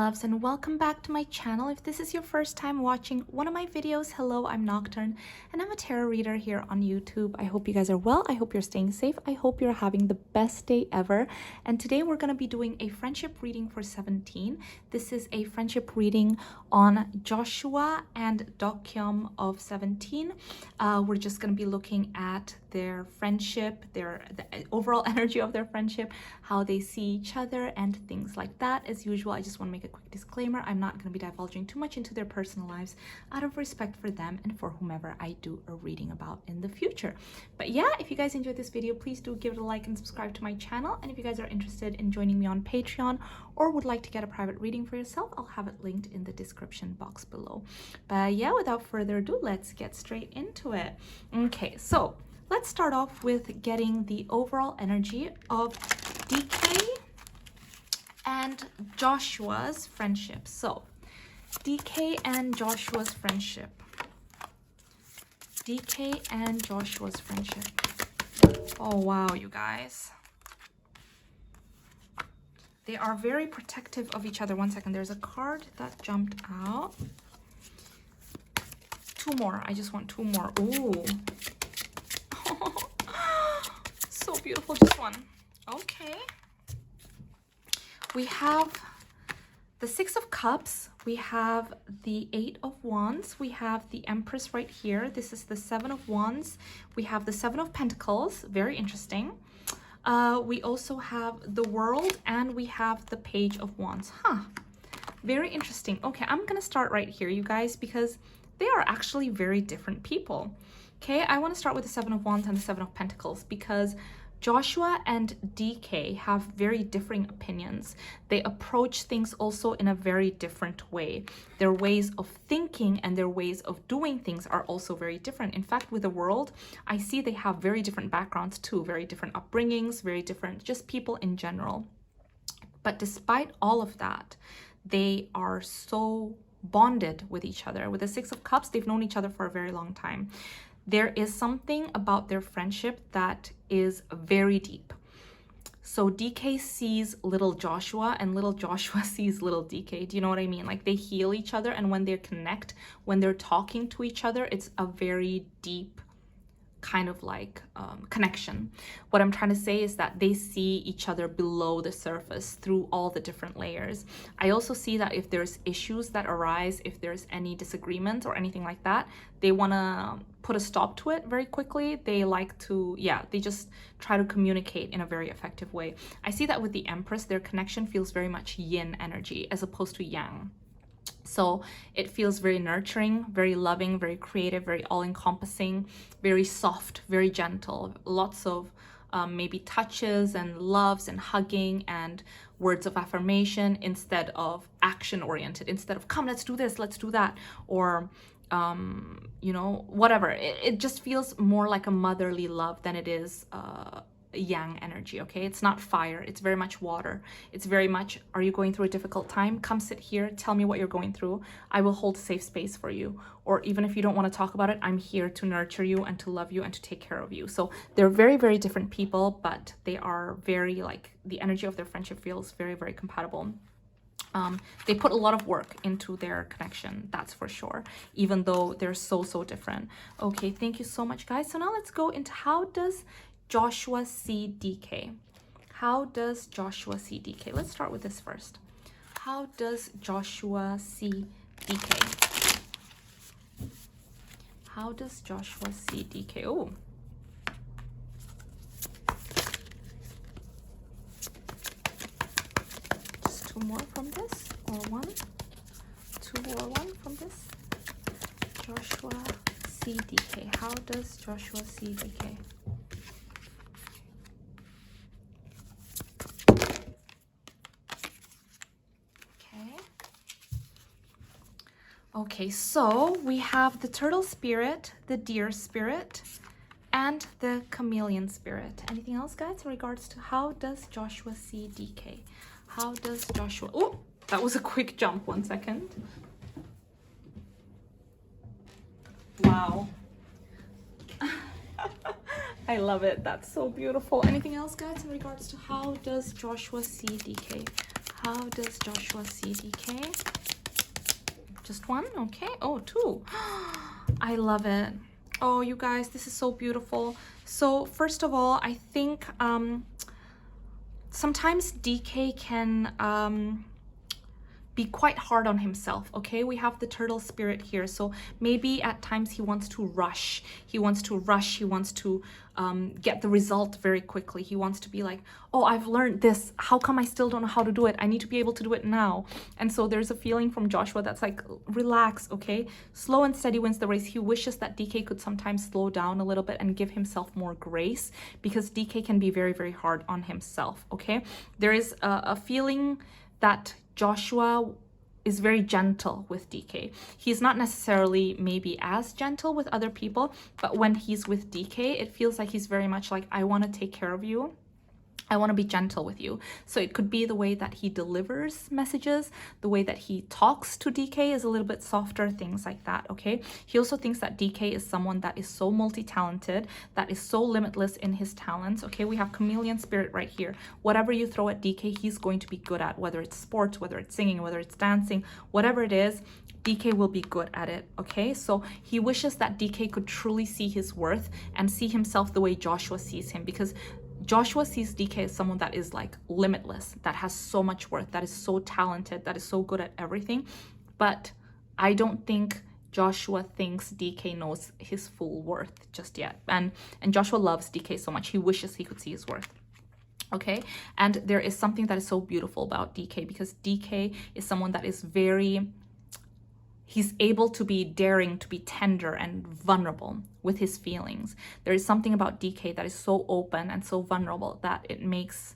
loves, and welcome back to my channel. If this is your first time watching one of my videos, hello, I'm Nocturne and I'm a tarot reader here on YouTube. I hope you guys are well. I hope you're staying safe. I hope you're having the best day ever. And today we're going to be doing a friendship reading for 17. This is a friendship reading on Joshua and Dokyeom of 17. We're just going to be looking at their friendship, the overall energy of their friendship, how they see each other and things like that. As usual, I just want to make a quick disclaimer. I'm not going to be divulging too much into their personal lives out of respect for them and for whomever I do a reading about in the future. But yeah, if you guys enjoyed this video, please do give it a like and subscribe to my channel. And if you guys are interested in joining me on Patreon or would like to get a private reading for yourself, I'll have it linked in the description box below. But yeah, without further ado, let's get straight into it. Okay, so let's start off with getting the overall energy of DK and Joshua's friendship. So DK and Joshua's friendship. DK and Joshua's friendship. Oh wow, you guys. They are very protective of each other. One second, there's a card that jumped out. Two more. I just want two more. Ooh. So beautiful, just one. Okay. We have the Six of Cups. We have the Eight of Wands. We have the Empress right here. This is the Seven of Wands. We have the Seven of Pentacles. Very interesting. We also have the World and we have the Page of Wands. Very interesting. Okay, I'm gonna start right here, you guys, because they are actually very different people. Okay, I want to start with the Seven of Wands and the Seven of Pentacles because Joshua and DK have very differing opinions. They approach things also in a very different way. Their ways of thinking and their ways of doing things are also very different. In fact, with the World, I see they have very different backgrounds too, very different upbringings, very different just people in general. But despite all of that, they are so bonded with each other. With the Six of Cups, they've known each other for a very long time. There is something about their friendship that is very deep. So DK sees little Joshua and little Joshua sees little DK. Do you know what I mean? Like they heal each other, and when they connect, when they're talking to each other, it's a very deep kind of like connection. What I'm trying to say is that they see each other below the surface through all the different layers. I also see that if there's issues that arise, if there's any disagreements or anything like that, they want to put a stop to it very quickly. They like to, yeah, they just try to communicate in a very effective way. I see that with the Empress, their connection feels very much yin energy as opposed to yang. So it feels very nurturing, very loving, very creative, very all-encompassing, very soft, very gentle. Lots of maybe touches and loves and hugging and words of affirmation instead of action-oriented. Instead of, come, let's do this, let's do that. Or, you know, whatever. It just feels more like a motherly love than it is yang energy. Okay, it's not fire, it's very much water. It's very much, are you going through a difficult time? Come sit here, tell me what you're going through. I will hold a safe space for you. Or even if you don't want to talk about it, I'm here to nurture you and to love you and to take care of you. So they're very, very different people, but they are very, like, the energy of their friendship feels very, very compatible. They put a lot of work into their connection, that's for sure, even though they're so different. Okay, thank you so much, guys. So now let's go into how does Joshua see DK? How does Joshua see DK? Let's start with this first. How does Joshua see DK? How does Joshua see DK? Oh. Just two more from this, or one? Two or one from this? Joshua see DK. How does Joshua see DK? Okay, so we have the turtle spirit, the deer spirit, and the chameleon spirit. Anything else, guys, in regards to how does Joshua see DK? How does Joshua... Oh, that was a quick jump. 1 second. Wow. I love it. That's so beautiful. Anything else, guys, in regards to how does Joshua see DK? How does Joshua see DK? Just one? Okay. Oh, two. I love it. Oh, you guys, this is so beautiful. So first of all, I think sometimes DK can be quite hard on himself. Okay, we have the turtle spirit here, so maybe at times he wants to rush, he wants to get the result very quickly. He wants to be like, oh, I've learned this, how come I still don't know how to do it? I need to be able to do it now. And so there's a feeling from Joshua that's like, relax, okay, slow and steady wins the race. He wishes that DK could sometimes slow down a little bit and give himself more grace, because DK can be very, very hard on himself. Okay, there is a feeling that Joshua is very gentle with DK. He's not necessarily maybe as gentle with other people, but when he's with DK, it feels like he's very much like, I want to take care of you. I want to be gentle with you. So it could be the way that he delivers messages, the way that he talks to DK is a little bit softer, things like that, okay? He also thinks that DK is someone that is so multi-talented, that is so limitless in his talents, okay? We have chameleon spirit right here. Whatever you throw at DK, he's going to be good at, whether it's sports, whether it's singing, whether it's dancing, whatever it is, DK will be good at it, okay? So he wishes that DK could truly see his worth and see himself the way Joshua sees him, because Joshua sees DK as someone that is like limitless, that has so much worth, that is so talented, that is so good at everything. But I don't think Joshua thinks DK knows his full worth just yet. And Joshua loves DK so much. He wishes he could see his worth. Okay, and there is something that is so beautiful about DK, because DK is someone that is he's able to be daring, to be tender and vulnerable with his feelings. There is something about DK that is so open and so vulnerable that it makes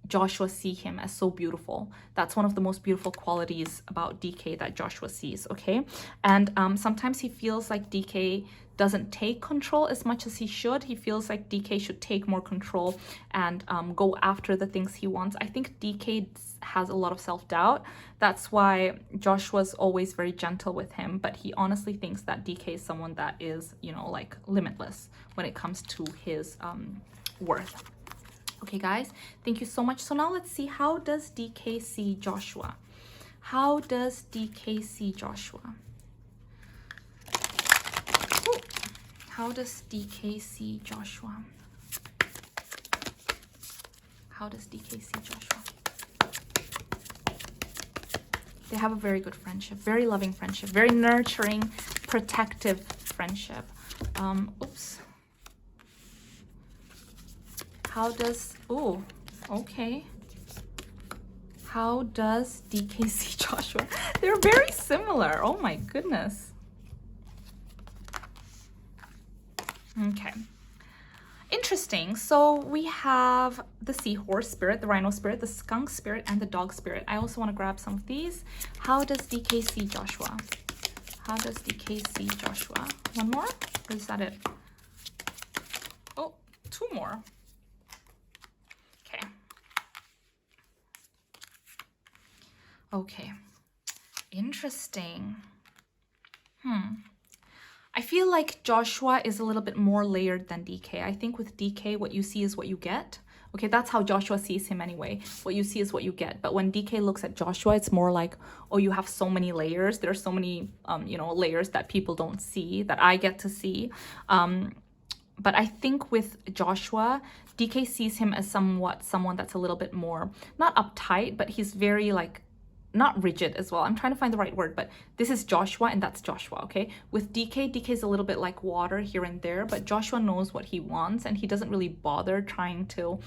Joshua see him as so beautiful. That's one of the most beautiful qualities about DK that Joshua sees, okay? And sometimes he feels like DK doesn't take control as much as he should. He feels like DK should take more control and go after the things he wants. I think DK has a lot of self-doubt. That's why Joshua's always very gentle with him, but he honestly thinks that DK is someone that is, you know, like limitless when it comes to his worth. Okay, guys, thank you so much. So now let's see, how does DK see Joshua? How does DK see Joshua? Ooh. How does DK see Joshua? How does DK see Joshua? They have a very good friendship, very loving friendship, very nurturing, protective friendship. Oops. How does, oh, okay. How does DK see Joshua? They're very similar. Oh my goodness. Okay. Interesting. So we have the seahorse spirit, the rhino spirit, the skunk spirit, and the dog spirit. I also want to grab some of these. How does DK see Joshua? How does DK see Joshua? One more? Or is that it? Oh, two more. Okay, interesting. I feel like Joshua is a little bit more layered than DK. I think with DK, what you see is what you get. Okay, that's how Joshua sees him anyway. What you see is what you get. But when DK looks at Joshua, it's more like, oh, you have so many layers. There are so many, you know, layers that people don't see, that I get to see. But I think with Joshua, DK sees him as someone that's a little bit more, not uptight, but he's very like, not rigid as well. I'm trying to find the right word, but this is Joshua and that's Joshua, okay? With DK is a little bit like water here and there, but Joshua knows what he wants and he doesn't really bother trying to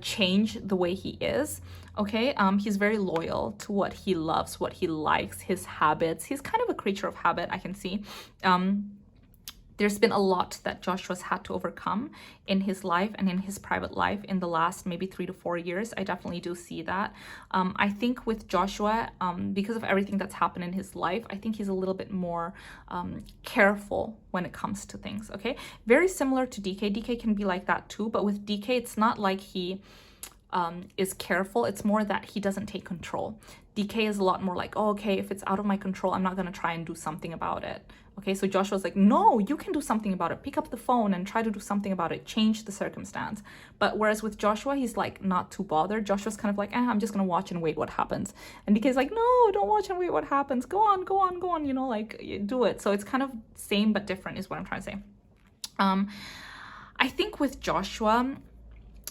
change the way he is, okay? He's very loyal to what he loves, what he likes, his habits. He's kind of a creature of habit, I can see. There's been a lot that Joshua's had to overcome in his life and in his private life in the last maybe 3 to 4 years. I definitely do see that. I think with Joshua, because of everything that's happened in his life, I think he's a little bit more careful when it comes to things, okay? Very similar to DK. DK can be like that too, but with DK, it's not like he is careful. It's more that he doesn't take control. DK is a lot more like, oh, okay, if it's out of my control, I'm not going to try and do something about it. Okay, so Joshua's like, no, you can do something about it. Pick up the phone and try to do something about it. Change the circumstance. But whereas with Joshua, he's like not too bothered. Joshua's kind of like, I'm just gonna watch and wait what happens. And DK's like, no, don't watch and wait what happens. Go on, go on, go on. You know, like do it. So it's kind of same but different is what I'm trying to say. I think with Joshua,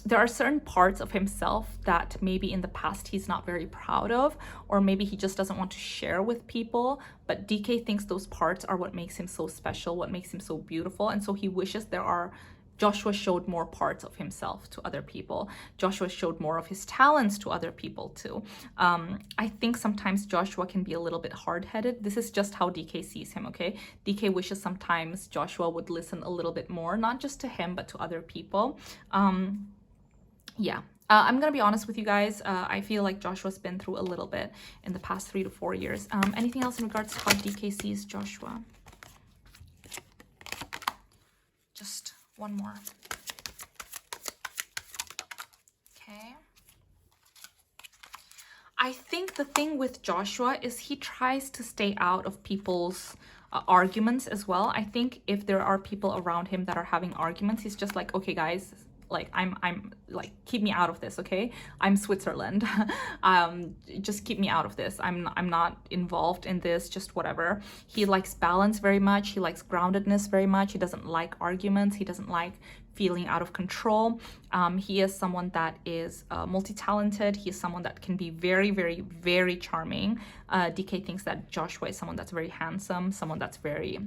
there are certain parts of himself that maybe in the past he's not very proud of, or maybe he just doesn't want to share with people. But DK thinks those parts are what makes him so special, what makes him so beautiful. And so he wishes Joshua showed more parts of himself to other people. Joshua showed more of his talents to other people too. I think sometimes Joshua can be a little bit hard-headed. This is just how DK sees him, okay? DK wishes sometimes Joshua would listen a little bit more, not just to him, but to other people. Yeah, I'm gonna be honest with you guys. I feel like Joshua's been through a little bit in the past 3 to 4 years. Anything else in regards to how DK sees Joshua? Just one more. Okay. I think the thing with Joshua is he tries to stay out of people's arguments as well. I think if there are people around him that are having arguments, he's just like, okay, guys, like I'm like, keep me out of this, okay? I'm Switzerland. Just keep me out of this. I'm not involved in this, just whatever. He likes balance very much. He likes groundedness very much. He doesn't like arguments. He doesn't like feeling out of control. He is someone that is multi-talented. He is someone that can be very, very, very charming. DK thinks that Joshua is someone that's very handsome, someone that's very...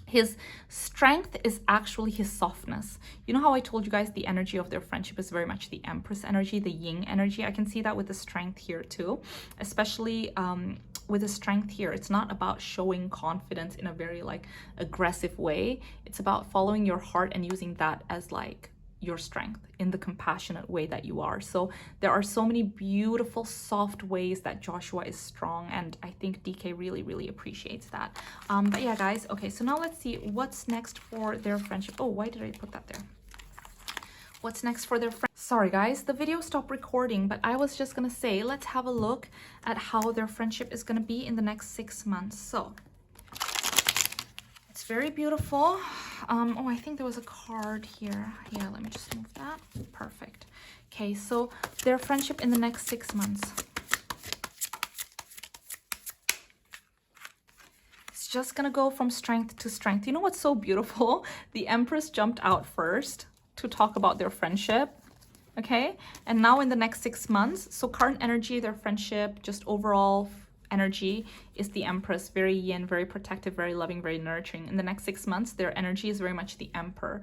His strength is actually his softness. You know how I told you guys the energy of their friendship is very much the Empress energy, the yin energy? I can see that with the strength here too, especially with the strength here. It's not about showing confidence in a very like aggressive way. It's about following your heart and using that as like your strength in the compassionate way that you are. So there are so many beautiful, soft ways that Joshua is strong, and I think DK really, really appreciates that. But yeah, guys, okay, so now let's see what's next for their friendship. Oh, why did I put that there? What's next for their friend? Sorry, guys, the video stopped recording, but I was just gonna say, let's have a look at how their friendship is gonna be in the next 6 months. So it's very beautiful. Oh, I think there was a card here. Yeah, let me just move that. Perfect. Okay, so their friendship in the next 6 months. It's just gonna go from strength to strength. You know what's so beautiful? The Empress jumped out first to talk about their friendship. Okay, and now in the next 6 months, so current energy, their friendship, just overall energy is the Empress, very yin, very protective, very loving, very nurturing. In the next 6 months, their energy is very much the Emperor.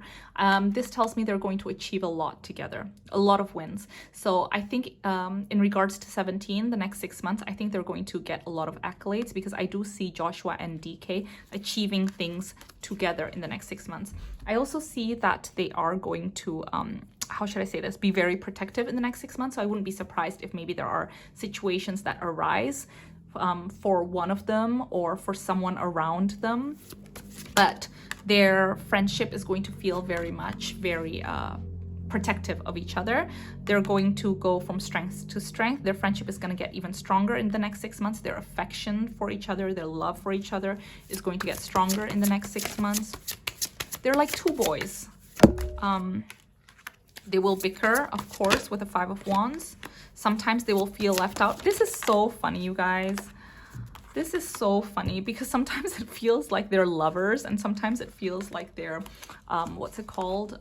This tells me they're going to achieve a lot together, a lot of wins. So I think in regards to 17, the next 6 months, I think they're going to get a lot of accolades, because I do see Joshua and DK achieving things together in the next 6 months. I also see that they are going to how should I say this, be very protective in the next 6 months. So I wouldn't be surprised if maybe there are situations that arise for one of them or for someone around them, but their friendship is going to feel very much very protective of each other. They're going to go from strength to strength. Their friendship is going to get even stronger in the next 6 months. Their affection for each other, their love for each other is going to get stronger in the next 6 months. They're like two boys. They will bicker, of course, with the 5 of Wands. Sometimes they will feel left out. This is so funny, you guys. This is so funny because sometimes it feels like they're lovers and sometimes it feels like they're, what's it called?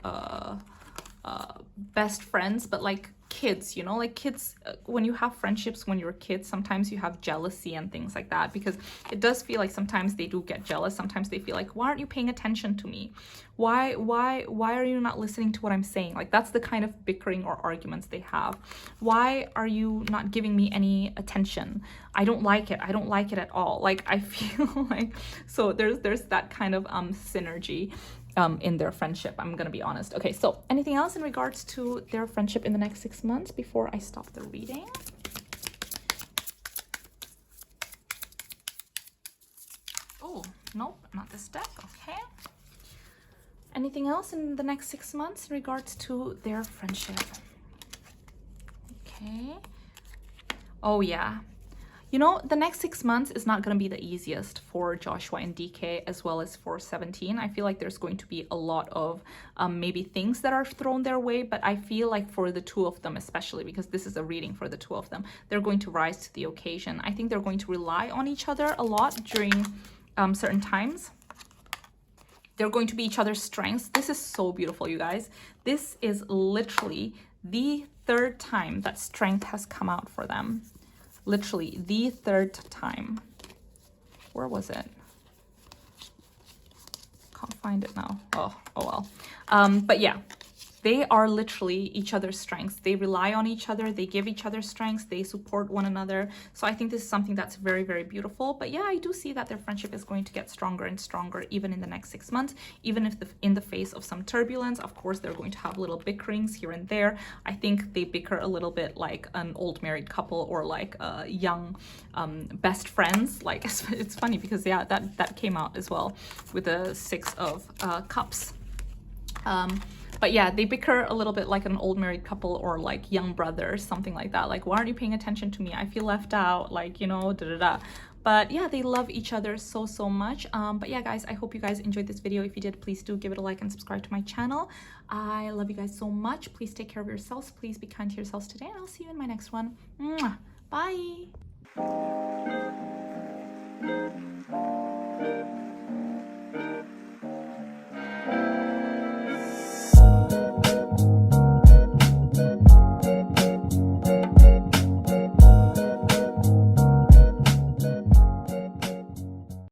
Best friends, but like kids, you know, like kids, when you have friendships when you're kids, sometimes you have jealousy and things like that, because it does feel like sometimes they do get jealous. Sometimes they feel like, why aren't you paying attention to me? Why are you not listening to what I'm saying? Like that's the kind of bickering or arguments they have. Why are you not giving me any attention? I don't like it. I don't like it at all. Like I feel like, so there's that kind of synergy in their friendship, I'm gonna be honest. Okay, so anything else in regards to their friendship in the next 6 months before I stop the reading? Oh, nope, not this deck. Okay. Anything else in the next 6 months in regards to their friendship? Okay. Oh yeah. You know, the next 6 months is not going to be the easiest for Joshua and DK as well as for 17. I feel like there's going to be a lot of maybe things that are thrown their way, but I feel like for the two of them, especially because this is a reading for the two of them, they're going to rise to the occasion. I think they're going to rely on each other a lot during certain times. They're going to be each other's strengths. This is so beautiful, you guys. This is literally the third time that strength has come out for them. Literally the third time. Where was it? Can't find it now. Oh well. But yeah, they are literally each other's strengths. They rely on each other. They give each other strengths. They support one another. So I think this is something that's very, very beautiful. But yeah, I do see that their friendship is going to get stronger and stronger even in the next 6 months. Even if in the face of some turbulence, of course, they're going to have little bickerings here and there. I think they bicker a little bit like an old married couple or like young best friends. Like it's funny because yeah, that came out as well with the 6 of Cups. But yeah, they bicker a little bit like an old married couple or like young brothers, something like that. Like, why aren't you paying attention to me? I feel left out, like, you know, da-da-da. But yeah, they love each other so, so much. But yeah, guys, I hope you guys enjoyed this video. If you did, please do give it a like and subscribe to my channel. I love you guys so much. Please take care of yourselves. Please be kind to yourselves today, and I'll see you in my next one. Mwah. Bye.